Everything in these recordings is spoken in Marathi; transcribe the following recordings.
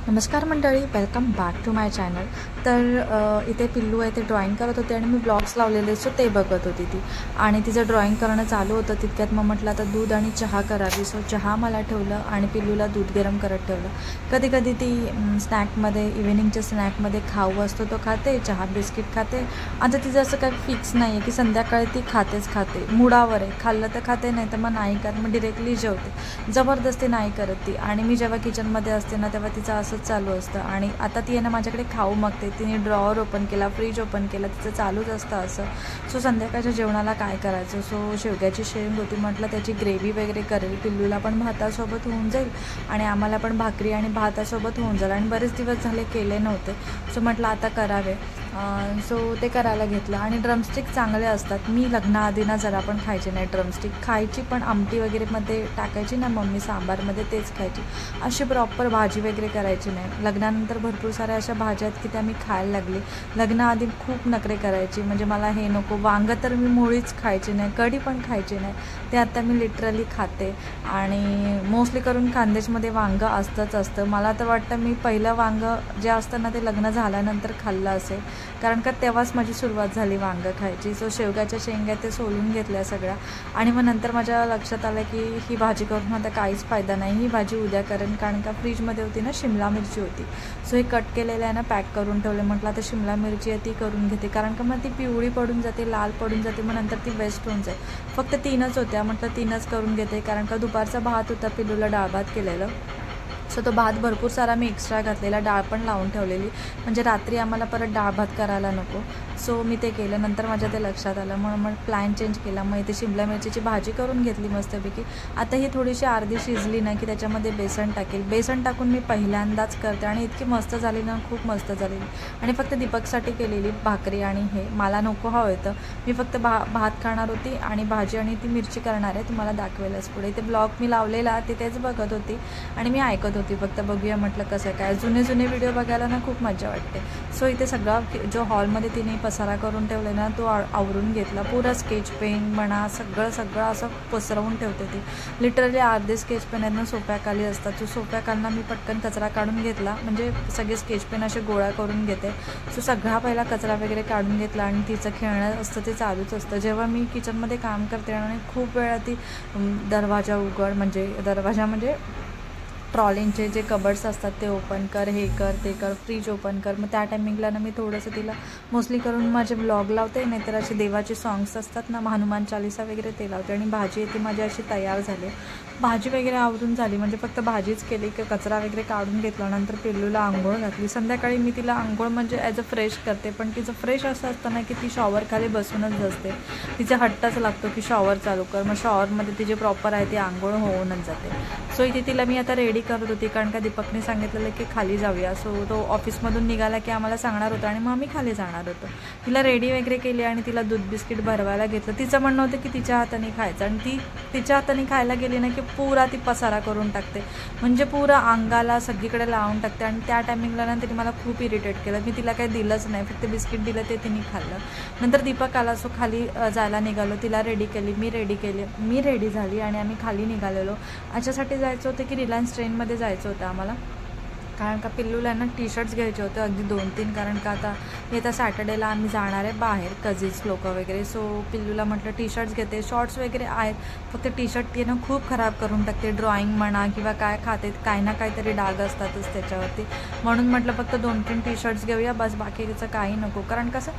नमस्कार मंडळी, welcome back to my channel. तर इथे पिल्लू आहे, ते ड्रॉइंग करत होते आणि मी ब्लॉग्स लावलेले सो ते बघत होती ती. आणि तिचं ड्रॉइंग करणं चालू होतं तितक्यात मग म्हटलं आता दूध आणि चहा करावी. सो चहा मला ठेवलं आणि पिल्लूला दूध गरम करत ठेवलं. कधी कधी ती स्नॅकमध्ये, इव्हिनिंगच्या स्नॅकमध्ये खाऊ असतो तो खाते, चहा बिस्किट खाते. आता तिचं असं काही फिक्स नाही आहे की संध्याकाळी ती खाते. मुडावर आहे, खाल्लं तर खाते, नाही तर मग नाही खात, मग डिरेक्टली जेवते. जबरदस्ती नाही करत ती. आणि मी जेव्हा किचनमध्ये असते ना तेव्हा तिचं असं चालू असतं. आणि आता ती आहे ना माझ्याकडे खाऊ मागते. तिने ड्रॉवर ओपन केला, फ्रीज ओपन केला, तिचं चालूच असतं असं. सो संध्याकाळच्या जेवणाला काय करायचं, सो शेवग्याची शेंग होती, म्हटलं त्याची ग्रेव्ही वगैरे करेल. पिल्लूला पण भातासोबत होऊन जाईल आणि आम्हाला पण भाकरी आणि भातासोबत होऊन जाईल. आणि बरेच दिवस झाले केले नव्हते, सो म्हटलं आता करावे. सो ते करायला घेतलं. आणि ड्रमस्टिक चांगले असतात. मी लग्नाआधी ना जरा पण खायचे नाही ड्रमस्टिक. खायची पण आमटी वगैरेमध्ये टाकायची ना मम्मी सांबारमध्ये, तेच खायची. अशी प्रॉपर भाजी वगैरे करायची नाही. लग्नानंतर भरपूर साऱ्या अशा भाज्या आहेत की त्या मी खायला लागली. लग्नाआधी खूप नखरे करायची, म्हणजे मला हे नको. वांगं तर मी मुळीच खायची नाही, कढी पण खायची नाही. ते आता मी लिटरली खाते. आणि मोस्टली करून खानदेशमध्ये वांगं असतं. मला तर वाटतं मी पहिलं वांगं जे असतं ना ते लग्न झाल्यानंतर खाल्लं असेल, कारण का तेव्हाच माझी सुरुवात झाली वांगं खायची. सो शेवग्याच्या शेंग्या ते सोलून घेतल्या सगळ्या. आणि मग नंतर माझ्या लक्षात आलं की ही भाजी करून आता काहीच फायदा नाही, ही भाजी उद्या करेन. कारण का फ्रीजमध्ये होती ना शिमला मिरची होती, सो हे कट केलेलं आहे ना पॅक करून ठेवले. म्हटलं आता शिमला मिरची आहे ती करून घेते, कारण का मग ती पिवळी पडून जाते, लाल पडून जाते, मग नंतर ती वेस्ट होऊन जाईल. फक्त 3च होत्या, म्हटलं 3च करून घेते. कारण का दुपारचा भात होता, पिल्लूला डाळ भात केलेलं. सो तो भात भरपूर सारा मी एक्स्ट्रा घातलेला, डाळ पण लावून ठेवलेली, म्हणजे रात्री आम्हाला परत डाळ भात करायला नको. सो मी ते केलं. नंतर माझ्या ते लक्षात आलं, म्हणून मग प्लॅन चेंज केला. मग इथे शिमला मिरचीची भाजी करून घेतली मस्तपैकी. आता ही थोडीशी अर्धी शिजली ना की त्याच्यामध्ये बेसन टाकेल. बेसन टाकून मी पहिल्यांदाच करते आणि इतकी मस्त झाली ना, खूप मस्त झालेली. आणि फक्त दीपकसाठी केलेली भाकरी. आणि हे मला नको हवं होतं, मी फक्त भात खाणार होती आणि भाजी आणि ती मिरची करणार आहे, तुम्हाला दाखवेलच पुढे. ते ब्लॉग मी लावलेला, ते तेच बघत होती आणि मी ऐकत होती फक्त. बघूया म्हटलं कसं काय. जुने व्हिडिओ बघायला ना खूप मजा वाटते. सो इथे सगळा जो हॉलमध्ये तिने पसारा करून ठेवले ना तो आवरून घेतला. पुरा स्केच पेन म्हणा, सगळं असं पसरवून ठेवते ती. लिटरली अर्धे स्केच पेन आहेत ना सोफ्याखाली असतात. तो सोफ्याखालना मी पटकन कचरा काढून घेतला, म्हणजे सगळे स्केच पेन असे गोळा करून घेते. सो सगळा पहिला कचरा वगैरे काढून घेतला. आणि तिचं खेळणं असतं ते चालूच असतं. जेव्हा मी किचनमध्ये काम करते आणि खूप वेळा ती दरवाजा उघड, म्हणजे ट्रॉलींचे जे कबर्ड्स असतात ते ओपन कर, हे कर ते कर, फ्रीज ओपन कर. मग त्या टायमिंगला ना मी थोडंसं तिला मोस्टली करून माझे ब्लॉग लावते, नाहीतर असे देवाचे सॉंग्स असतात ना, हनुमान चालीसा वगैरे ते लावते. आणि भाजी येते माझी अशी तयार झाली. भाजी वगैरे आवरून झाली, म्हणजे फक्त भाजीच केली की कचरा वगैरे काढून घेतला. नंतर पिल्लूला आंघोळ घातली. संध्याकाळी मी तिला आंघोळ म्हणजे ॲज अ फ्रेश करते, पण तिचं फ्रेश असं असतं ना की ती शॉवरखाली बसूनच असते. तिचा हट्टच लागतो की शॉवर चालू कर. मग शॉवरमध्ये तिचे प्रॉपर आहे ती आंघोळ होऊनच जाते. सो इथे तिला मी आता रेडी करत होती, कारण का दीपकने सांगितलेलं की खाली जाऊया. सो तो ऑफिसमधून निघाला की आम्हाला सांगणार होता आणि मग आम्ही खाली जाणार होतो. तिला रेडी वगैरे केली आणि तिला दूध बिस्किट भरवायला घेतलं. तिचं म्हणणं होतं की तिच्या हाताने खायचं, आणि ती तिच्या हाताने खायला गेली ना की पुरा ती पसारा करून टाकते, म्हणजे पुरा अंगाला सगळीकडे लावून टाकते. आणि त्या टायमिंगला ना तिने मला खूप इरिटेट केलं. मी तिला काही दिलंच नाही, फक्त बिस्किट दिलं, ते तिने खाल्लं. नंतर दीपक आला, सो खाली जायला निघालो. तिला रेडी केली, मी रेडी झाली आणि आम्ही खाली निघालेलो. याच्यासाठी जायचं होतं की रिलायन्स ट्रेनमध्ये जायचं होतं आम्हाला, कारण का पिल्लूला ना टी शर्ट्स घ्यायचे होते अगदी 2-3. कारण का आता येत्या सॅटर्डेला आम्ही जाणार आहे बाहेर, कझिन्स लोक वगैरे. सो पिल्लूला म्हटलं टी शर्ट्स घेते. शॉर्ट्स वगैरे आहेत, फक्त टी शर्ट ती ना खूप खराब करून टाकते. ड्रॉइंग म्हणा किंवा काय खाते, काय ना काहीतरी डाग असतातच त्याच्यावरती. म्हणून म्हटलं फक्त 2-3 टी शर्ट्स घेऊया बस, बाकीचं काही नको. कारण कसं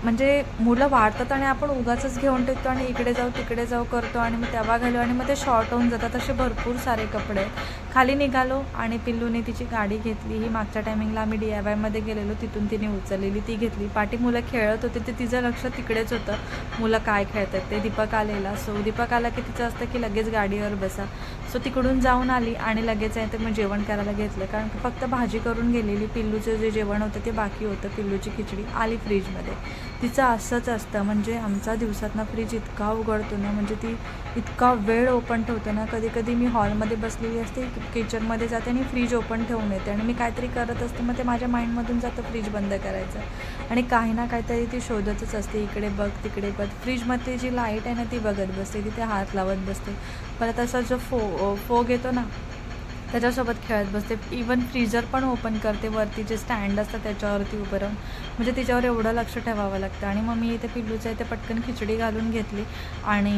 म्हणजे मुलं वाढतात आणि आपण उगाचच घेऊन टेकतो आणि इकडे जाऊ तिकडे जाऊ करतो, आणि मग तेव्हा घालू आणि मग ते शॉर्ट होऊन जातात. असे भरपूर सारे कपडे. खाली निघालो आणि पिल्लूने तिची गाडी घेतली. ही मागच्या टायमिंगला आम्ही DIYमध्ये गेलेलो, तिथून तिने उचललेली, ती घेतली. पाठी मुलं खेळत होते, ते तिचं लक्ष तिकडेच होतं, मुलं काय खेळतात ते. दीपक आलेला. सो दीपक आला की तिचं असतं की लगेच गाडीवर बसा. सो तिकडून जाऊन आली आणि लगेच आहे ते मग जेवण करायला घेतलं, कारण फक्त भाजी करून गेलेली. पिल्लूचं जे जेवण होतं ते बाकी होतं. पिल्लूची खिचडी आली फ्रीजमध्ये. तिचं असंच असतं, म्हणजे आमचा दिवसातनं फ्रीज इतका उघडतो ना, म्हणजे ती इतका वेळ ओपन ठेवते ना. कधी कधी मी हॉलमध्ये बसलेली असते, किचनमध्ये जाते आणि फ्रीज ओपन ठेवून येते आणि मी काहीतरी करत असते. मग ते माझ्या माइंडमधून जातं फ्रीज बंद करायचं, आणि काही ना काहीतरी ती शोधतच असते. इकडे बघ तिकडे बघ. फ्रीजमध्ये जी लाईट आहे ना ती बघत बसते, तिथे हात लावत बसते. परत असा जो फोग येतो ना त्याच्यासोबत खेळत बसते. इवन फ्रीजर पण ओपन करते, वरती जे स्टँड असतं त्याच्यावरती उभं राहून. म्हणजे तिच्यावर एवढं लक्ष ठेवावं लागतं. आणि मग मी इथे पिल्लूचं इथे पटकन खिचडी घालून घेतली आणि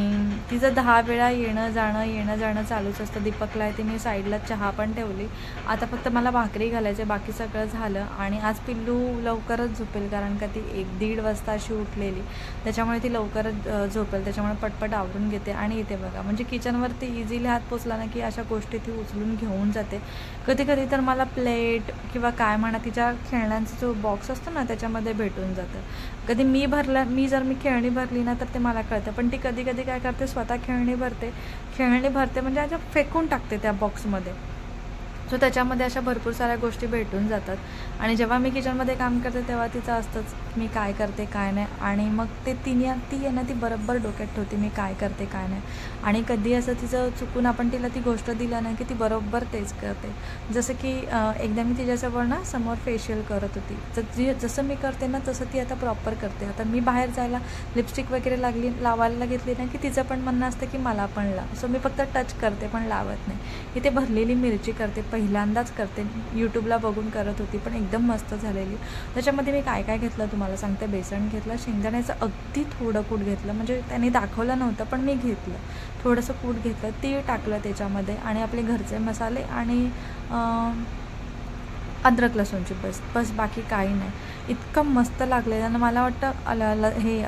तिचं 10 वेळा येणं जाणं चालूच असतं. दीपकला इथे मी साईडला चहा पण ठेवली. आता फक्त मला भाकरी घालायचे, बाकी सगळं झालं. आणि आज पिल्लू लवकरच झोपेल कारण का ती 1-1:30 वाजता अशी उठलेली, त्याच्यामुळे ती लवकरच झोपेल. त्याच्यामुळे पटपट आवरून घेते. आणि इथे बघा, म्हणजे किचनवरती इझिली हात पोचला ना की अशा गोष्टी ती उचलून घेऊन जाते. कधी कधी तर मला प्लेट किंवा काय म्हणा तिच्या खेळण्यांचा जो बॉक्स असतो ना त्याच्यामध्ये भेटून जातं. कधी मी जर खेळणी भरली ना तर ते मला कळतं, पण ती कधी कधी काय करते, स्वतः खेळणी भरते म्हणजे अशा फेकून टाकते त्या बॉक्समध्ये. सो त्याच्यामध्ये अशा भरपूर साऱ्या गोष्टी भेटून जातात. आणि जेव्हा मी किचनमध्ये काम करते तेव्हा तिचं असतंच मी काय करते काय नाही. आणि मग ती आहे ना ती बरोबर डोक्यात ठेवते मी काय करते काय नाही. आणि कधी असं तिचं चुकून आपण तिला ती गोष्ट दिलं ना की ती बरोबर तेच करते. जसं की एकदा मी तिच्याजवळ ना समोर फेशियल करत होती, जसं मी करते ना तसं ती आता प्रॉपर करते. आता मी बाहेर जायला लिपस्टिक वगैरे लावायला घेतली ना की तिचं पण म्हणणं असतं की मला पण लाव. सो मी फक्त टच करते पण लावत नाही. इथे भरलेली मिरची करते, पहिल्यांदाच करते. यूट्यूबला बघून करत होती पण एकदम मस्त झालेली. त्याच्यामध्ये मी काय काय घेतलं तुम्हाला सांगते. बेसन घेतलं, शेंगदाण्याचं अगदी थोडं कूट घेतलं, म्हणजे त्यांनी दाखवलं नव्हतं पण मी घेतलं. थोडंसं कूट घेतलं, तीळ टाकलं त्याच्यामध्ये आणि आपले घरचे मसाले आणि अद्रक लसूणची बस बाकी काही नाही. इतकं मस्त लागलेलं आणि मला वाटतं हे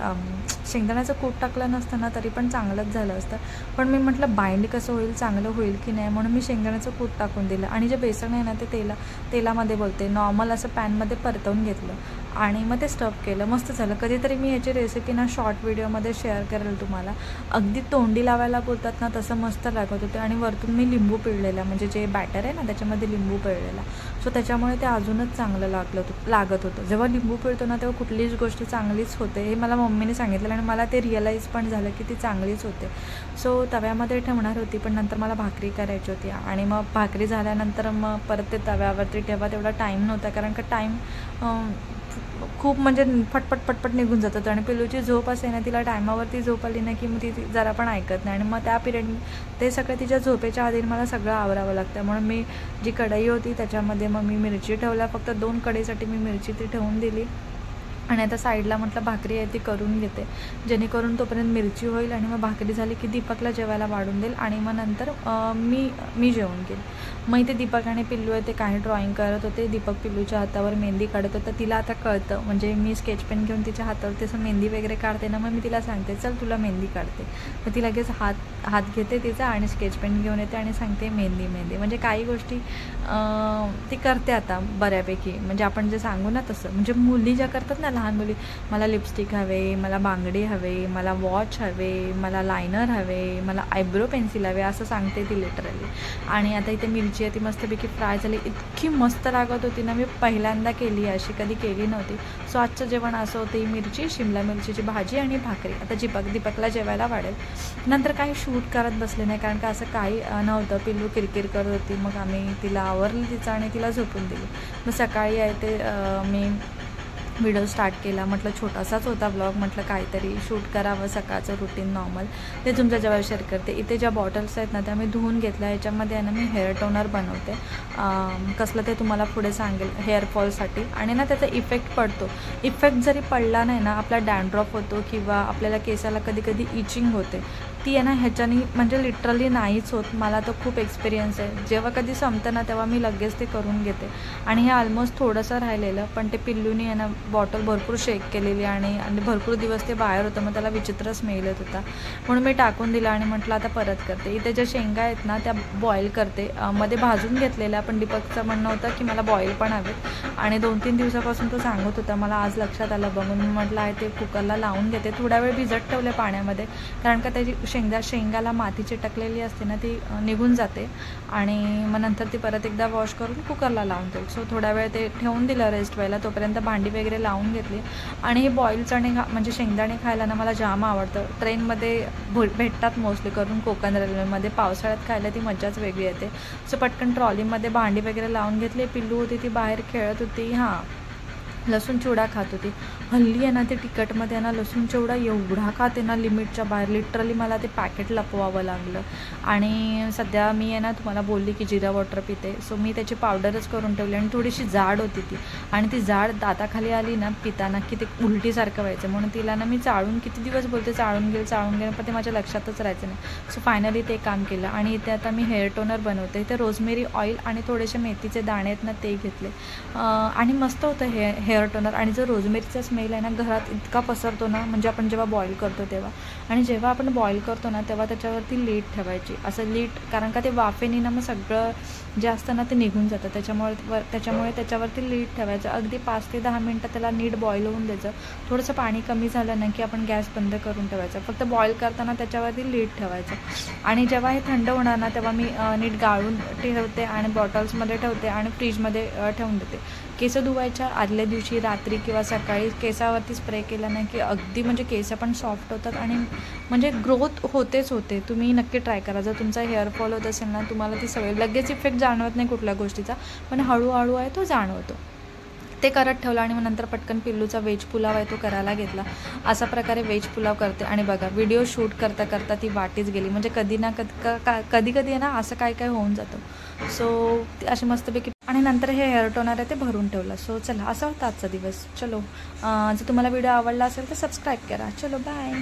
शेंगदाण्याचं कूट टाकलं नसतं ना तरी पण चांगलंच झालं असतं. पण मी म्हटलं बाइंड कसं होईल, चांगलं होईल की नाही, म्हणून मी शेंगदाण्याचं कूट टाकून दिलं. आणि जे बेसन आहे ना ते तेलामध्ये नॉर्मल असं पॅनमध्ये परतवून घेतलं आणि मग ते स्टफ केलं. मस्त झालं. कधीतरी मी ह्याची रेसिपी ना शॉर्ट व्हिडिओमध्ये शेअर करेल तुम्हाला. अगदी तोंडी लावायला बोलतात ना तसं मस्त लागत होते. आणि वरतून मी लिंबू पिळलेला, म्हणजे जे बॅटर आहे ना त्याच्यामध्ये लिंबू पिळलेला. सो त्याच्यामुळे ते अजूनच चांगलं लागत होतं. जेव्हा लिंबू पिळतो ना तेव्हा कुठलीच गोष्ट चांगलीच होते, हे मला मम्मीने सांगितलं आणि मला ते रिअलाईज पण झालं की ती चांगलीच होते. सो तव्यामध्ये ठेवणार होती पण नंतर मला भाकरी करायची होती. आणि मग भाकरी झाल्यानंतर मग परत ते तव्यावरती ठेवा तेवढा टाईम नव्हता, कारण का टाईम खूप म्हणजे पटपट निघून जातात. आणि पिल्लूची झोप असे ना, तिला टायमावरती झोप आली ना की मग ती जरा पण ऐकत नाही. आणि मग त्या पिरियड ते सगळं तिच्या झोपेच्या आधी मला सगळं आवरावं लागतं. म्हणून मी जी कढई होती त्याच्यामध्ये मग मी मिरची ठेवल्या, फक्त 2 कढईसाठी मी मिरची ती ठेवून दिली. आणि आता साईडला म्हटलं भाकरी आहे ती करून घेते, जेणेकरून तोपर्यंत मिरची होईल. आणि मग भाकरी झाली की दीपकला जेवायला वाढून देईल आणि मग नंतर मी जेवण घेईल. मग इथे दीपक आणि पिल्लू आहे ते काही ड्रॉइंग करत होते. दीपक पिल्लूच्या हातावर मेहंदी काढत होता. तिला आता कळतं, म्हणजे मी स्केच पेन घेऊन तिच्या हातावर तसं मेहंदी वगैरे काढते ना, मग मी तिला सांगते चल तुला मेहंदी काढते. मग ती लगेच हात घेते तिचा आणि स्केच पेन घेऊन येते आणि सांगते मेहंदी. म्हणजे काही गोष्टी ती करते आता बऱ्यापैकी. म्हणजे आपण जे सांगू ना तसं, म्हणजे मुली ज्या करतात ना, लहान मुली, मला लिपस्टिक हवे, मला बांगडी हवे, मला वॉच हवे, मला लायनर हवे, मला आयब्रो पेन्सिल हवे, असं सांगते ती लिटरली. आणि आता इथे मिरची आहे ती मस्तपैकी फ्राय झाली. इतकी मस्त लागत होती ना, मी पहिल्यांदा केली, अशी कधी केली नव्हती. सो आजचं जेवण असं होतं, मिरची, शिमला मिरचीची भाजी आणि भाकरी. आता दीपकला जेवायला वाढेल. नंतर काही शूट करत बसले नाही, कारण का असं काही नव्हतं. पिल्लू किरकिर करत होती, मग आम्ही तिला आवरली तिचं आणि तिला झोपून दिली. मग सकाळी आहे ते मी व्हिडिओ स्टार्ट केला. म्हटलं छोटासाच होता ब्लॉग, म्हटलं काहीतरी शूट करावं सकाळचं रुटीन नॉर्मल, ते तुमच्या जवळ शेअर करते. इथे ज्या बॉटल्स आहेत ना त्या मी धुवून घेतल्या. याच्यामध्ये आहे ना मी हेअर टोनर बनवते. कसलं ते तुम्हाला पुढे सांगेल, हेअरफॉलसाठी. आणि ना त्याचा इफेक्ट पडतो. इफेक्ट जरी पडला नाही ना, आपला डॅन्ड्रॉफ होतो किंवा आपल्याला केसाला कधी कधी इचिंग होते, ती आहे ना ह्याच्याने म्हणजे लिटरली नाहीच होत. मला तो खूप एक्सपिरियन्स आहे. जेव्हा कधी संपतं ना तेव्हा मी लगेच ते करून घेते. आणि हे ऑलमोस्ट थोडंसं राहिलेलं, पण ते पिल्लूनी आहे ना बॉटल भरपूर शेक केलेली आणि भरपूर दिवस ते बाहेर होतं, मग त्याला विचित्र स्मेल येत होता, म्हणून मी टाकून दिला आणि म्हटलं आता परत करते. इथे ज्या शेंगा आहेत ना त्या बॉईल करते, मध्ये भाजून घेतलेल्या, पण दीपकचं म्हणणं होतं की मला बॉईल पण हवेत. आणि 2-3 दिवसापासून तो सांगत होता, मला आज लक्षात आलं बघून. मी म्हटलं आहे ते कुकरला लावून घेते. थोड्या वेळ भिजत ठेवले पाण्यामध्ये, कारण का त्याची शेंगाला माती चिटकलेली असते ना ती निघून जाते. आणि मग नंतर ती परत एकदा वॉश करून कुकरला लावून देईल. सो थोड्या वेळ ते ठेवून दिलं रेस्ट व्हायला. तोपर्यंत भांडी वगैरे लावून घेतली. आणि हे बॉईल चणे म्हणजे शेंगदाणे खायला ना मला जाम आवडतं. ट्रेनमध्ये भेटतात मोस्टली करून, कोकण रेल्वेमध्ये. पावसाळ्यात खायला ती मज्जाच वेगळी येते. सो पटकन ट्रॉलीमध्ये भांडी वगैरे लावून घेतली. पिल्लू होती ती बाहेर खेळत होती. लसूण चिवडा खात होती. हल्ली आहे ना ते तिखटमध्ये ना लसूण चिवडा एवढा खाते ना लिमिटच्या बाहेर, लिटरली मला ते पॅकेट लपवावं लागलं. आणि सध्या मी आहे ना तुम्हाला बोलली की जिरा वॉटर पिते, सो मी त्याची पावडरच करून ठेवली आणि थोडीशी जाड होती ती, आणि ती जाड दाताखाली आली ना पिताना की ते उलटीसारखं व्हायचं. म्हणून तिला ना मी चाळून किती दिवस बोलते चाळून घेईल, पण ते माझ्या लक्षातच राहायचं नाही. सो फायनली ते काम केलं. आणि इथे आता मी हेअर टोनर बनवते. इथे रोजमेरी ऑइल आणि थोडेसे मेथीचे दाणे आहेत ना ते घेतले, आणि मस्त होतं हेअर टोनर. आणि जो रोजमेरीचा स्मेल आहे ना घरात इतका पसरतो ना, म्हणजे आपण जेव्हा बॉईल करतो तेव्हा, आणि जेव्हा आपण बॉईल करतो ना तेव्हा त्याच्यावरती लीड ठेवायची, असं लीड, कारण का ते वाफेने ना मग सगळं जे असतं ना ते निघून जातं, त्याच्यामुळे त्याच्यावरती लीड ठेवायचं. अगदी 5 ते 10 मिनटं त्याला नीट बॉईल होऊन द्यायचं. थोडंसं पाणी कमी झालं ना की आपण गॅस बंद करून ठेवायचं, फक्त बॉईल करताना त्याच्यावरती लीड ठेवायचं. आणि जेव्हा हे थंड होणार ना तेव्हा मी नीट गाळून ठेवते आणि बॉटल्समध्ये ठेवते आणि फ्रीजमध्ये ठेवून देते. केस धुवायच्या आदल्या दिवशी रात्री किंवा सकाळी केसावरती स्प्रे केला नाही की अगदी म्हणजे केस पण सॉफ्ट होतात आणि म्हणजे ग्रोथ होतेच होते. तुम्ही नक्की ट्राय करा. जर तुमचा हेअरफॉल होत असेल ना, तुम्हाला ती सवय लगेच इफेक्ट जाणवत नाही कुठल्या गोष्टीचा, पण हळूहळू आहे तो जाणवतो. ते करत ठेवलं आणि मग नंतर पटकन पिल्लूचा व्हेज पुलाव आहे तो करायला घेतला. अशा प्रकारे व्हेज पुलाव करते. आणि बघा व्हिडिओ शूट करता करता ती वाटीच गेली, म्हणजे कधी ना कधी आहे ना असं काय होऊन जातं. सो असे मस्तपैकी, आणि नंतर हे हेअर टोनर आहे ते भरून ठेवलं. सो चला असा होता आजचा दिवस. चलो, जर तुम्हाला व्हिडिओ आवडला असेल तर सबस्क्राईब करा. चलो बाय.